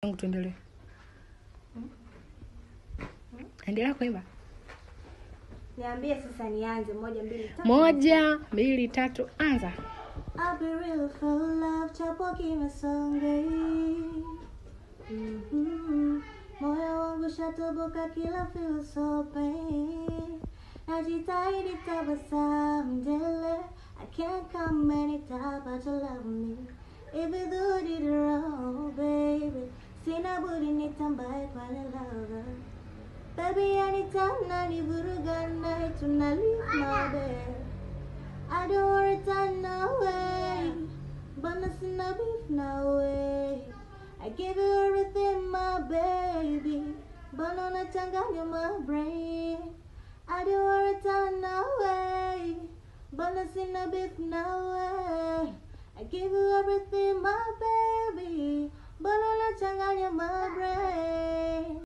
Mungu tuendelee. Endelea kuimba. Niambie sasa nianze 1 2 3. 1 2 3 anza. I'll be real for love chapo kimesonge. Moyo wangu shatoboka kila feel so pain. Najitahidi tabasamu dele. I can't come anytime but you love me. If you do it wrong, baby, sina budi nitambaye kwa love. Baby, anytime nanivuruga tunalive my bed. I don't worry, turn away, but nothing no beef, no way. I give you everything, my baby, but no nachanganya my brain. I don't worry, turn away, but nothing no beef, no way. I give you everything, my baby, but no nachanganya my brain.